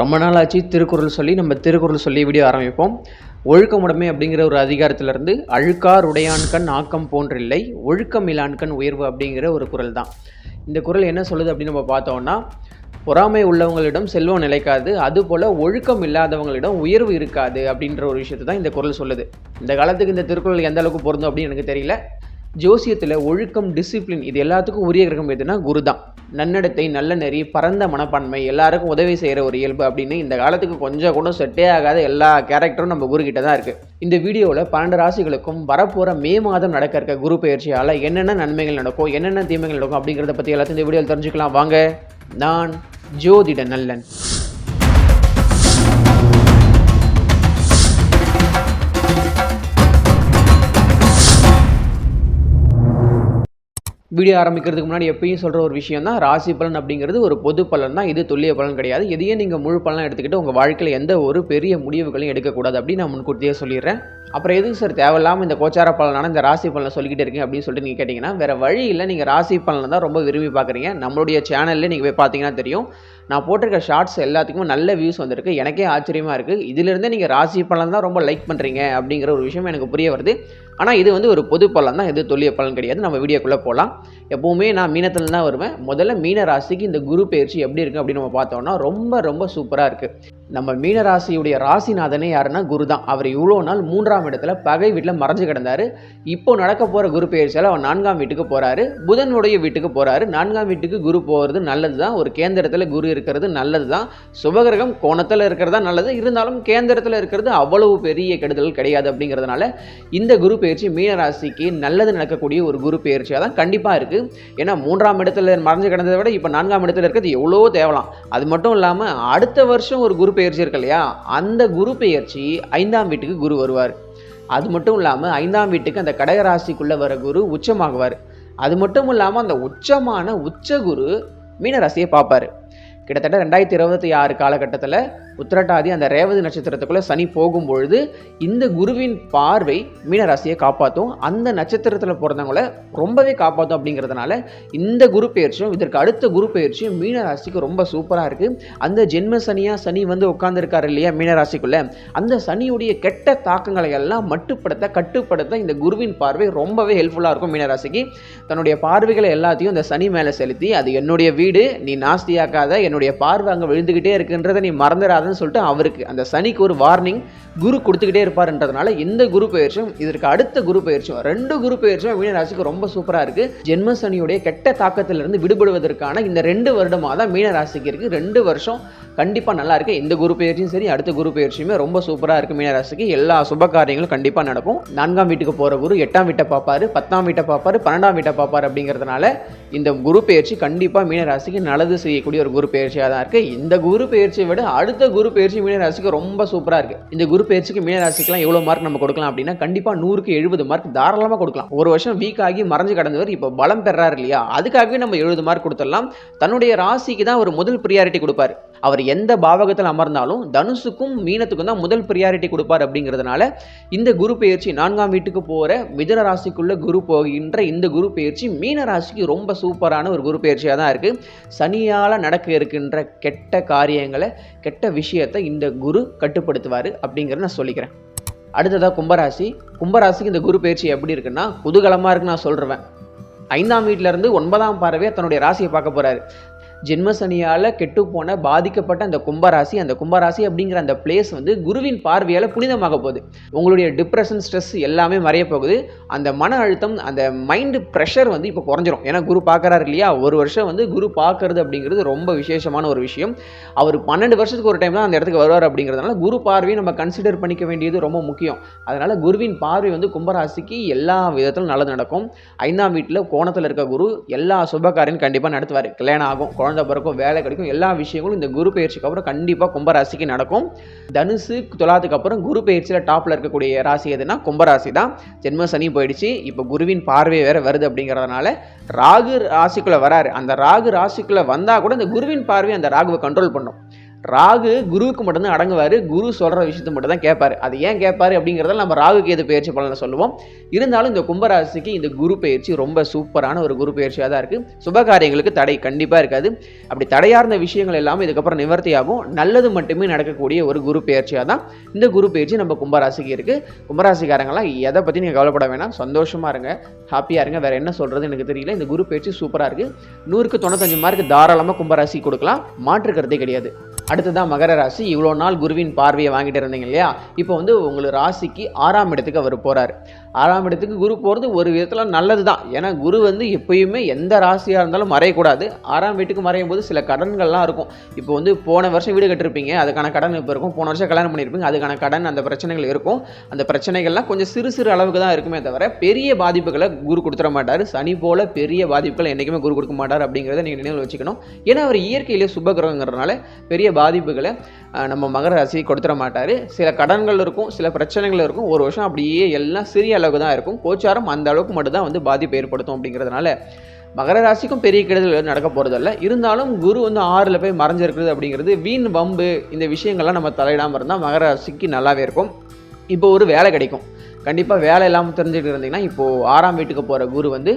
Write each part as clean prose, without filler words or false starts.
ரொம்ப நாள் ஆச்சு திருக்குறள் சொல்லி நம்ம திருக்குறள் சொல்லி வீடியோ ஆரம்பிப்போம். ஒழுக்கமுடைமை அப்படிங்கிற ஒரு அதிகாரத்திலிருந்து அழுக்கார் உடையான்கண் ஆக்கம் போன்றில்லை ஒழுக்கம் இலான்கண் உயர்வு அப்படிங்கிற ஒரு குறள் தான். இந்த குறள் என்ன சொல்லுது அப்படின்னு நம்ம பார்த்தோம்னா, பொறாமை உள்ளவங்களிடம் செல்வம் நிலைக்காது, அதுபோல் ஒழுக்கம் இல்லாதவங்களிடம் உயர்வு இருக்காது அப்படின்ற ஒரு விஷயத்தை தான் இந்த குறள் சொல்லுது. இந்த காலத்துக்கு இந்த திருக்குறள் எந்த அளவுக்கு பொருந்தும் அப்படின்னு எனக்கு தெரியல. ஜோசியத்தில் ஒழுக்கம், டிசிப்ளின் இது எல்லாத்துக்கும் உரிய கிரகம் எதுனா குரு தான். நன்னடத்தை, நல்ல நெறி, பரந்த மனப்பான்மை, எல்லாருக்கும் உதவி செய்கிற ஒரு இயல்பு அப்படின்னு இந்த காலத்துக்கு கொஞ்சம் கூட செட்டே ஆகாத எல்லா கேரக்டரும் நம்ம குரு கிட்ட தான் இருக்குது. இந்த வீடியோவில் 12 ராசிகளுக்கும் வரப்போகிற மே மாதம் நடக்க இருக்க குரு பயிற்சியால் என்னென்ன நன்மைகள் நடக்கும், என்னென்ன தீமைகள் நடக்கும் அப்படிங்கிறத பற்றி எல்லாத்தையும் இந்த வீடியோவில் தெரிஞ்சுக்கலாம். வாங்க, நான் ஜோதிட நல்லன். வீடியோ ஆரம்பிக்கிறதுக்கு முன்னாடி எப்பயும் சொல்கிற ஒரு விஷயம் தான், ராசி பலன் அப்படிங்கிறது ஒரு பொது பலன் தான், இது துல்லிய பலன் கிடையாது. எதையும் நீங்கள் முழு பலனாக எடுத்துக்கிட்டு உங்கள் வாழ்க்கையில் எந்த ஒரு பெரிய முடிவுகளையும் எடுக்கக்கூடாது அப்படின்னு நான் முன்கூட்டியே சொல்லிடுறேன். அப்புறம் எதுக்கு சார் தேவையில்லாமல் இந்த கோச்சார பலனான இந்த ராசி பலனை சொல்லிக்கிட்டே இருக்கீங்க அப்படின்னு சொல்லிட்டு நீங்கள் கேட்டிங்கன்னா, வேறு வழி இல்லை. நீங்கள் ராசி பலனை தான் ரொம்ப விரும்பி பார்க்குறீங்க. நம்மளுடைய சேனல்லே நீங்கள் போய் பார்த்தீங்கன்னா தெரியும், நான் போட்டிருக்க ஷார்ட்ஸ் எல்லாத்துக்குமே நல்ல வியூஸ் வந்திருக்கு. எனக்கே ஆச்சரியமாக இருக்குது. இதிலிருந்தே நீங்கள் ராசி பலன் தான் ரொம்ப லைக் பண்ணுறீங்க அப்படிங்கிற ஒரு விஷயம் எனக்கு புரிய வருது. ஆனால் இது வந்து ஒரு பொது பலன் தான், இது துல்லிய பலன் கிடையாது. நம்ம வீடியோக்குள்ளே போகலாம். எப்போவுமே நான் மீனத்தில் தான் வருவேன். முதல்ல மீன ராசிக்கு இந்த குரு பயிற்சி எப்படி இருக்குது அப்படின்னு நம்ம பார்த்தோம்னா ரொம்ப ரொம்ப சூப்பராக இருக்குது. நம்ம மீன ராசியுடைய ராசிநாதனே யாருன்னா குரு தான். அவர் இவ்வளோ நாள் 3ஆம் இடத்துல பகை வீட்டில் மறைஞ்சு கிடந்தார். இப்போ நடக்க போகிற குரு பயிற்சியால் அவர் 4ஆம் வீட்டுக்கு போகிறாரு, புதனுடைய வீட்டுக்கு போகிறாரு. 4ஆம் வீட்டுக்கு குரு போகிறது நல்லது தான். ஒரு கேந்திரத்தில் குரு இருக்கிறது நல்லது தான். சுபகிரகம் கோணத்தில் இருக்கிறதா நல்லது, இருந்தாலும் கேந்திரத்தில் இருக்கிறது அவ்வளவு பெரிய கெடுதல் கிடையாது. அப்படிங்கிறதுனால இந்த குரு பயிற்சி மீன ராசிக்கு நல்லது நடக்கக்கூடிய ஒரு குரு பயிற்சியாக தான் கண்டிப்பாக இருக்குது. ஏன்னா 3ஆம் இடத்துல மறைஞ்சு கிடந்ததை விட இப்போ 4ஆம் இடத்துல இருக்கிறது எவ்வளோ தேவலாம். அது மட்டும் இல்லாமல் அடுத்த வருஷம் ஒரு குரு பயிற்சி இருக்கு இல்லையா, அந்த குரு பயிற்சி 5ஆம் வீட்டுக்கு குரு வருவார். அது மட்டும் இல்லாமல் 5ஆம் வீட்டுக்கு அந்த கடகராசிக்குள்ளே வர குரு உச்சமாகுவார். அது மட்டும் இல்லாமல் அந்த உச்சமான உச்ச குரு மீனராசியை பார்ப்பார். கிட்டத்தட்ட 2026 காலகட்டத்தில் உத்திரட்டாதி அந்த ரேவதி நட்சத்திரத்துக்குள்ளே சனி போகும்பொழுது இந்த குருவின் பார்வை மீனராசியை காப்பாற்றும். அந்த நட்சத்திரத்தில் பிறந்தவங்கள ரொம்பவே காப்பாற்றும். அப்படிங்கிறதுனால இந்த குரு பயிற்சியும் இதற்கு அடுத்த குரு பயிற்சியும் மீனராசிக்கு ரொம்ப சூப்பராக இருக்குது. அந்த ஜென்ம சனியாக சனி வந்து உட்கார்ந்துருக்காரு இல்லையா மீனராசிக்குள்ளே, அந்த சனியுடைய கெட்ட தாக்கங்களை எல்லாம் மட்டுப்படுத்த கட்டுப்படுத்த இந்த குருவின் பார்வை ரொம்பவே ஹெல்ப்ஃபுல்லாக இருக்கும் மீனராசிக்கு. தன்னுடைய பார்வைகளை எல்லாத்தையும் இந்த சனி மேலே செலுத்தி, அது என்னுடைய வீடு, நீ நாஸ்தியாக்காத, என்னுடைய பார்வை அங்கே விழுந்துக்கிட்டே இருக்குன்றதை நீ மறந்துடாதுன்னு சொல்லிட்டு அவருக்கு அந்த சனிக்கு ஒரு வார்னிங் குரு கொடுத்துக்கிட்டே இருப்பார்ன்றதுனால இந்த குரு பயிற்சியும் இதற்கு அடுத்த குரு பயிற்சியும் 2 குரு பயிற்சியும் மீனராசிக்கு ரொம்ப சூப்பராக இருக்குது. ஜென்ம சனியுடைய கெட்ட தாக்கத்திலிருந்து விடுபடுவதற்கான இந்த 2 வருடமாக தான் மீனராசிக்கு இருக்குது. 2 வருஷம் கண்டிப்பாக நல்லா இருக்குது. இந்த குரு பயிற்சியும் சரி, அடுத்த குரு பயிற்சியுமே ரொம்ப சூப்பராக இருக்குது. மீனராசிக்கு எல்லா சுப காரியங்களும் கண்டிப்பாக நடக்கும். 4ஆம் வீட்டுக்கு போகிற குரு 8ஆம் வீட்டை பார்ப்பாரு, 10ஆம் வீட்டை பார்ப்பாரு, 12ஆம் வீட்டை பார்ப்பாரு. அப்படிங்கிறதுனால இந்த குரு பயிற்சி கண்டிப்பாக மீனராசிக்கு நல்லது செய்யக்கூடிய ஒரு குரு பயிற்சியாக தான் இருக்குது. இந்த குரு பயிற்சியை விட அடுத்த குரு பயிற்சி மீனராசிக்கு ரொம்ப சூப்பராக இருக்குது. இந்த குரு பயிற்சிக்கு மீனராசிக்கெல்லாம் எவ்வளோ மார்க் நம்ம கொடுக்கலாம் அப்படின்னா, கண்டிப்பாக 100க்கு 70 மார்க் தாராளமாக கொடுக்கலாம். ஒரு வருஷம் வீக் ஆகி மறைஞ்சு கடந்தவர் இப்போ பலம் பெறாரு இல்லையா, அதுக்காகவே நம்ம 70 மார்க் கொடுத்துடலாம். தன்னுடைய ராசிக்கு தான் ஒரு முதல் ப்ரியாரிட்டி கொடுப்பார். அவர் எந்த பாவகத்தில் அமர்ந்தாலும் தனுசுக்கும் மீனத்துக்கும் தான் முதல் ப்ரியாரிட்டி கொடுப்பார். அப்படிங்கிறதுனால இந்த குரு பயிற்சி 4ஆம் வீட்டுக்கு போகிற மிதுன ராசிக்குள்ள குரு போகின்ற இந்த குரு பயிற்சி மீன ராசிக்கு ரொம்ப சூப்பரான ஒரு குரு பயிற்சியாக தான் இருக்குது. சனியால் நடக்க இருக்கின்ற கெட்ட காரியங்களை, கெட்ட விஷயத்தை இந்த குரு கட்டுப்படுத்துவார் அப்படிங்கிறத நான் சொல்லிக்கிறேன். அடுத்ததாக கும்பராசி. கும்பராசிக்கு இந்த குரு பயிற்சி எப்படி இருக்குன்னா குதூகலமாக இருக்குன்னு நான் சொல்கிறேன். 5ஆம் வீட்டிலேருந்து 9ஆம் பார்வையாக தன்னுடைய ராசியை பார்க்க போகிறாரு. ஜென்ம சனியால் கெட்டு போன பாதிக்கப்பட்ட அந்த கும்பராசி அப்படிங்கிற அந்த பிளேஸ் வந்து குருவின் பார்வையால் புனிதமாக போகுது. உங்களுடைய டிப்ரெஷன், ஸ்ட்ரெஸ் எல்லாமே மறைய போகுது. அந்த மன அழுத்தம், அந்த மைண்டு ப்ரெஷர் வந்து இப்போ குறைஞ்சிரும். ஏன்னா குரு பார்க்குறாரு இல்லையா, ஒரு வருஷம் வந்து குரு பார்க்கறது அப்படிங்கிறது ரொம்ப விசேஷமான ஒரு விஷயம். அவர் 12 வருஷத்துக்கு ஒரு டைம் தான் அந்த இடத்துக்கு வருவார். அப்படிங்கிறதுனால குரு பார்வையை நம்ம கன்சிடர் பண்ணிக்க வேண்டியது ரொம்ப முக்கியம். அதனால் குருவின் பார்வை வந்து கும்பராசிக்கு எல்லா விதத்திலும் நல்லது நடக்கும். 5ஆம் வீட்டில் கோணத்தில் இருக்க குரு எல்லா சுபகாரியம் கண்டிப்பாக நடத்துவார். கல்யாணம் ஆகும், குழந்தை பிறக்கும், வேலை கிடைக்கும், எல்லா விஷயங்களும் இந்த குரு பயிற்சிக்கு அப்புறம் கண்டிப்பாக கும்பராசிக்கு நடக்கும். தனுசு துலாத்துக்கு அப்புறம் குரு பயிற்சியில் டாப்பில் இருக்கக்கூடிய ராசி எதுனா கும்பராசி தான். ஜென்ம சனி போயிடுச்சு, இப்போ குருவின் பார்வை வேற வருது. அப்படிங்கிறதுனால ராகு ராசிக்குள்ளே வராரு. அந்த ராகு ராசிக்குள்ளே வந்தால் கூட இந்த குருவின் பார்வை அந்த ராகுவை கண்ட்ரோல் பண்ணும். ராகு குருவுக்கு மட்டும்தான் அடங்குவார், குரு சொல்கிற விஷயத்தை மட்டும் தான் கேட்பார். அது ஏன் கேட்பார் அப்படிங்கிறத நம்ம ராகு கேது பயிற்சி பலனை சொல்லுவோம். இருந்தாலும் இந்த கும்பராசிக்கு இந்த குரு பயிற்சி ரொம்ப சூப்பரான ஒரு குரு பயிற்சியாக தான் இருக்குது. சுபகாரியங்களுக்கு தடை கண்டிப்பாக இருக்காது. அப்படி தடையார்ந்த விஷயங்கள் எல்லாமே இதுக்கப்புறம் நிவர்த்தியாகும். நல்லது மட்டுமே நடக்கக்கூடிய ஒரு குரு பயிற்சியாக தான் இந்த குரு பயிற்சி நம்ம கும்பராசிக்கு இருக்குது. கும்பராசிக்காரங்களாம் எதை பற்றி நீங்கள் கவலைப்பட வேணாம், சந்தோஷமாக இருங்க, ஹாப்பியாக இருங்க. வேறு என்ன சொல்கிறது எனக்கு தெரியல. இந்த குரு பயிற்சி சூப்பராக இருக்குது. 100க்கு 95 மார்க் தாராளமாக கும்பராசி கொடுக்கலாம், மாற்றுக்கிறதே கிடையாது. அடுத்ததான் மகர ராசி. இவ்வளோ நாள் குருவின் பார்வையை வாங்கிட்டு இருந்தீங்க இல்லையா, இப்போ வந்து உங்களுக்கு ராசிக்கு 6ஆம் இடத்துக்கு அவர் போகிறார். 6ஆம் இடத்துக்கு குரு போகிறது ஒரு விதத்தில் நல்லது தான். ஏன்னா குரு வந்து எப்பயுமே எந்த ராசியாக இருந்தாலும் மறையக்கூடாது. 6ஆம் வீட்டுக்கு மறையும் போது சில கடன்கள்லாம் இருக்கும். இப்போ வந்து போன வருஷம் வீடு கட்டிருப்பீங்க, அதுக்கான கடன் இப்போ இருக்கும். போன வருஷம் கல்யாணம் பண்ணியிருப்பீங்க, அதுக்கான கடன், அந்த பிரச்சனைகள் இருக்கும். அந்த பிரச்சனைகள்லாம் கொஞ்சம் சிறு சிறு அளவுக்கு தான் இருக்குமே தவிர பெரிய பாதிப்புகளை குரு கொடுத்துட மாட்டார். சனி போல பெரிய பாதிப்புகளை என்றைக்குமே குரு கொடுக்க மாட்டார் அப்படிங்கிறத நீங்கள் நினைவில் வச்சுக்கணும். ஏன்னா அவர் இயற்கையிலே சுபகிரகங்கிறதுனால பெரிய பாதிப்புகளை நம்ம மகர ராசியை கொடுத்துட மாட்டார். சில கடன்கள் இருக்கும், சில பிரச்சனைகள் இருக்கும். ஒரு வருஷம் அப்படியே எல்லாம் சிறிய அளவுக்கு தான் இருக்கும். கோச்சாரம் அந்த அளவுக்கு மட்டும் தான் வந்து பாதிப்பு ஏற்படுத்தும். அப்படிங்கிறதுனால மகர ராசிக்கும் பெரிய கெடுதல் நடக்க போகிறதில்ல. இருந்தாலும் குரு வந்து 6ல் போய் மறைஞ்சிருக்கிறது அப்படிங்கிறது வீண் வம்பு இந்த விஷயங்கள்லாம் நம்ம தலையிடாமல் இருந்தால் மகர ராசிக்கு நல்லாவே இருக்கும். இப்போ ஒரு வேலை கிடைக்கும். கண்டிப்பாக வேலை இல்லாமல் தெரிஞ்சுட்டு இருந்தீங்கன்னா இப்போது 6ஆம் வீட்டுக்கு போகிற குரு வந்து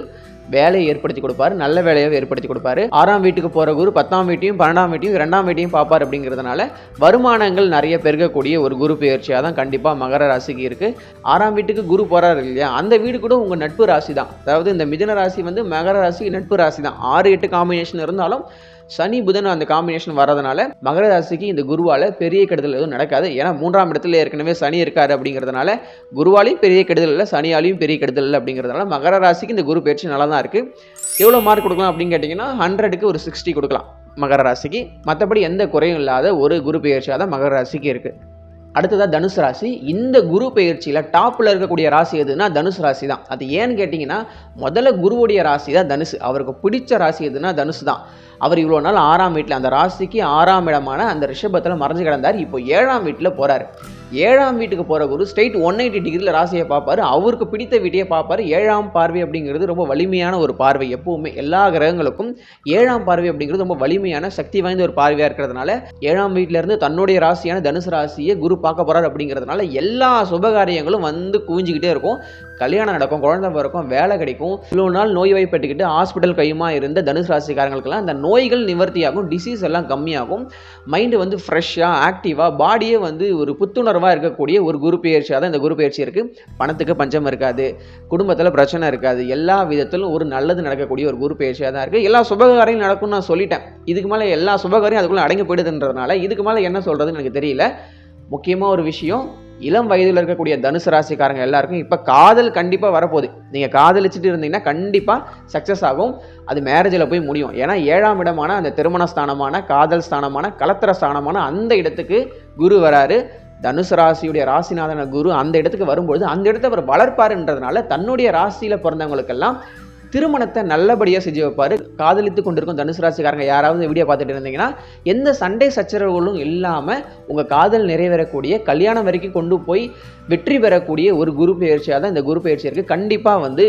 வேலையை ஏற்படுத்தி கொடுப்பாரு, நல்ல வேலையை ஏற்படுத்தி கொடுப்பாரு. 6ஆம் வீட்டுக்கு போகிற குரு 10ஆம் வீட்டையும் 12ஆம் வீட்டையும் 2ஆம் வீட்டையும் பார்ப்பார். அப்படிங்கிறதுனால வருமானங்கள் நிறைய பெருகக்கூடிய ஒரு குரு பெயர்ச்சியாக தான் கண்டிப்பாக மகர ராசிக்கு இருக்குது. 6ஆம் வீட்டுக்கு குரு போகிறாரு இல்லையா, அந்த வீடு கூட உங்கள் நட்பு ராசி தான். அதாவது இந்த மிதுன ராசி வந்து மகர ராசி நட்பு ராசி தான். 6-8 காம்பினேஷன் இருந்தாலும் சனி புதன் அந்த காம்பினேஷன் வரதுனால மகர ராசிக்கு இந்த குருவால் பெரிய கெடுதல் எதுவும் நடக்காது. ஏன்னா 3ஆம் இடத்துல ஏற்கனவே சனி இருக்காரு. அப்படிங்கிறதுனால குருவாலையும் பெரிய கெடுதல் இல்லை, சனியாலையும் பெரிய கெடுதல் இல்லை. அப்படிங்கிறதுனால மகர ராசிக்கு இந்த குரு பயிற்சி நல்லா தான் இருக்குது. எவ்வளோ மார்க் கொடுக்கலாம் அப்படின்னு கேட்டிங்கன்னா 100க்கு ஒரு 60 கொடுக்கலாம் மகர ராசிக்கு. மற்றபடி எந்த குறையும் இல்லாத ஒரு குரு பயிற்சியாக தான் மகர ராசிக்கு இருக்குது. அடுத்ததாக தனுசு ராசி. இந்த குரு பயிற்சியில் டாப்பில் இருக்கக்கூடிய ராசி எதுனா தனுசு ராசி தான். அது ஏன்னு கேட்டிங்கன்னா முதல்ல குருவுடைய ராசி தான் தனுசு. அவருக்கு பிடிச்ச ராசி எதுனா தனுசு தான். அவர் இவ்வளோ நாள் 6ஆம் வீட்டில் அந்த ராசிக்கு 6ஆம் இடமான அந்த ரிஷபத்தில் மறைஞ்சு கிடந்தார். இப்போ 7ஆம் வீட்டில் போகிறார். 7ஆம் வீட்டுக்கு போகிற குரு ஸ்ட்ரைட் 180 டிகிரியில் ராசியை பார்ப்பார். அவருக்கு பிடித்த வீட்டையே பார்ப்பார். 7ஆம் பார்வை அப்படிங்கிறது ரொம்ப வலிமையான ஒரு பார்வை. எப்பவுமே எல்லா கிரகங்களுக்கும் 7ஆம் பார்வை அப்படிங்கிறது ரொம்ப வலிமையான சக்தி வாய்ந்த ஒரு பார்வையாக இருக்கிறதுனால 7ஆம் வீட்டிலேருந்து தன்னுடைய ராசியான தனுசு ராசியை குரு பார்க்க போகிறார். அப்படிங்கிறதுனால எல்லா சுபகாரியங்களும் வந்து குவிஞ்சிக்கிட்டே இருக்கும். கல்யாணம் நடக்கும், குழந்தை பிறக்கும், வேலை கிடைக்கும். இவ்வளோ நாள் நோய் வாய்ப்பட்டுக்கிட்டு ஹாஸ்பிட்டல் கையுமா இருந்த தனுசு ராசிக்காரங்களுக்கெல்லாம் அந்த நோய்கள் நிவர்த்தியாகும், டிசீஸ் எல்லாம் கம்மியாகும். மைண்டு வந்து ஃப்ரெஷ்ஷாக ஆக்டிவாக பாடியே வந்து ஒரு புத்துணர்வாக இருக்கக்கூடிய ஒரு குரு பயிற்சியாக தான் இந்த குரு பயிற்சி இருக்குது. பணத்துக்கு பஞ்சம் இருக்காது, குடும்பத்தில் பிரச்சனை இருக்காது, எல்லா விதத்திலும் ஒரு நல்லது நடக்கக்கூடிய ஒரு குரு பயிற்சியாக தான் இருக்குது. எல்லா சுபகாரியம் நடக்கும்னு நான் சொல்லிட்டேன். இதுக்கு மேலே எல்லா சுபகாரியம் அதுக்குள்ளே அடங்கி போயிடுதுன்றதுனால இதுக்கு மேலே என்ன சொல்கிறதுன்னு எனக்கு தெரியல. முக்கியமாக ஒரு விஷயம், இளம் வயதில் இருக்கக்கூடிய தனுசு ராசிக்காரங்க எல்லாருக்கும் இப்போ காதல் கண்டிப்பாக வரப்போகுது. நீங்கள் காதலிச்சுட்டு இருந்தீங்கன்னா கண்டிப்பாக சக்ஸஸ் ஆகும். அது மேரேஜில் போய் முடியும். ஏன்னா 7ஆம் இடமான அந்த திருமண ஸ்தானமான, காதல் ஸ்தானமான, கலத்திர ஸ்தானமான அந்த இடத்துக்கு குரு வராரு. தனுசு ராசியுடைய ராசிநாதன குரு அந்த இடத்துக்கு வரும்பொழுது அந்த இடத்த அவர் வளர்ப்பாருன்றதுனால தன்னுடைய ராசியில் பிறந்தவங்களுக்கெல்லாம் திருமணத்தை நல்லபடியாக செஞ்சு வைப்பார். காதலித்து கொண்டிருக்கும் தனுசு ராசிக்காரங்க யாராவது வீடியோ பார்த்துட்டு இருந்தீங்கன்னா எந்த சண்டை சச்சரவுகளும் இல்லாமல் உங்கள் காதல் நிறைவேறக்கூடிய, கல்யாணம் வரைக்கும் கொண்டு போய் வெற்றி பெறக்கூடிய ஒரு குரு பயிற்சியாக தான் இந்த குரு பயிற்சி இருக்குது. கண்டிப்பாக வந்து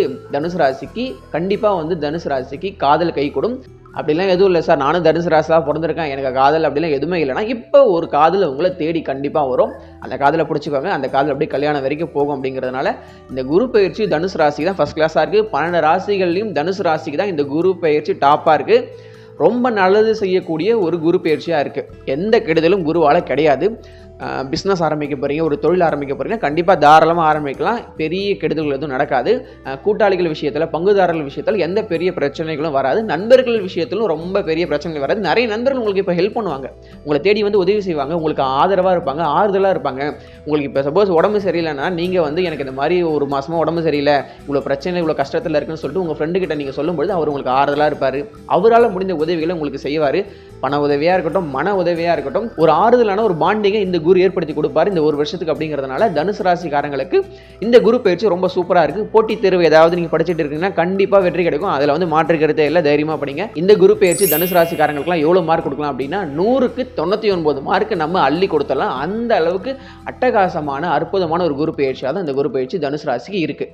தனுசு ராசிக்கு காதல் கை கொடும். அப்படிலாம் எதுவும் இல்லை சார், நானும் தனுசு ராசியாக பிறந்திருக்கேன், எனக்கு காதல் அப்படிலாம் எதுவுமே இல்லைனா இப்போ ஒரு காதல் உங்களை தேடி கண்டிப்பாக வரும். அந்த காதலை பிடிச்சிக்கோங்க, அந்த காதல் அப்படியே கல்யாணம் வரைக்கும் போகும். அப்படிங்கிறதுனால இந்த குரு பயிற்சி தனுசு ராசிக்கு தான் ஃபஸ்ட் கிளாஸாக இருக்குது. 12 ராசிகள்லையும் தனுசு ராசிக்கு தான் இந்த குரு பயிற்சி டாப்பாக இருக்குது. ரொம்ப நல்லது செய்யக்கூடிய ஒரு குரு பயிற்சியாக இருக்குது. எந்த கெடுதலும் குருவால் கிடையாது. பிஸ்னஸ் ஆரம்பிக்க போகிறீங்க, ஒரு தொழில் ஆரம்பிக்க போகிறீங்க, கண்டிப்பாக தாராளமாக ஆரம்பிக்கலாம். பெரிய கெடுதல்கள் எதுவும் நடக்காது. கூட்டாளிகள் விஷயத்தில், பங்குதாரர்கள் விஷயத்தில் எந்த பெரிய பிரச்சனைகளும் வராது. நண்பர்கள் விஷயத்திலும் ரொம்ப பெரிய பிரச்சனைகள் வராது. நிறைய நண்பர்கள் உங்களுக்கு இப்போ ஹெல்ப் பண்ணுவாங்க, உங்களை தேடி வந்து உதவி செய்வாங்க, உங்களுக்கு ஆதரவாக இருப்பாங்க, ஆறுதலாக இருப்பாங்க. உங்களுக்கு இப்போ சப்போஸ் உடம்பு சரியில்லைன்னா நீங்கள் வந்து எனக்கு இந்த மாதிரி ஒரு மாதமாக உடம்பு சரியில்லை, இவ்வளோ பிரச்சனை, இவ்வளோ கஷ்டத்தில் இருக்குன்னு சொல்லிட்டு உங்கள் ஃப்ரெண்டுக்கிட்ட நீங்கள் சொல்லும்போது அவர் உங்களுக்கு ஆறுதலாக இருப்பார். அவரால் முடிந்த உதவிகளை உங்களுக்கு செய்வார். பண உதவியாக இருக்கட்டும், மன உதவியாக இருக்கட்டும், ஒரு ஆறுதலான ஒரு பாண்டிங்கை இந்த குரு ஏற்படுத்தி கொடுப்பார் இந்த ஒரு வருஷத்துக்கு. அப்படிங்கிறதுனால தனுசு ராசிக்காரங்களுக்கு இந்த குரு பயிற்சி ரொம்ப சூப்பராக இருக்குது. போட்டித் தேர்வு ஏதாவது நீங்கள் படிச்சுட்டு இருக்கீங்கன்னா கண்டிப்பாக வெற்றி கிடைக்கும். அதில் வந்து மாற்றுக்கிறதே இல்லை, தைரியமாக படிங்க. இந்த குரு பயிற்சி தனுசு ராசிக்காரங்களுக்குலாம் எவ்வளோ மார்க் கொடுக்கலாம் அப்படின்னா 100க்கு 99 மார்க் நம்ம அள்ளி கொடுத்துடலாம். அந்த அளவுக்கு அட்டகாசமான அற்புதமான ஒரு குரு பயிற்சியாக தான் இந்த குரு பயிற்சி தனுசு ராசிக்கு இருக்குது.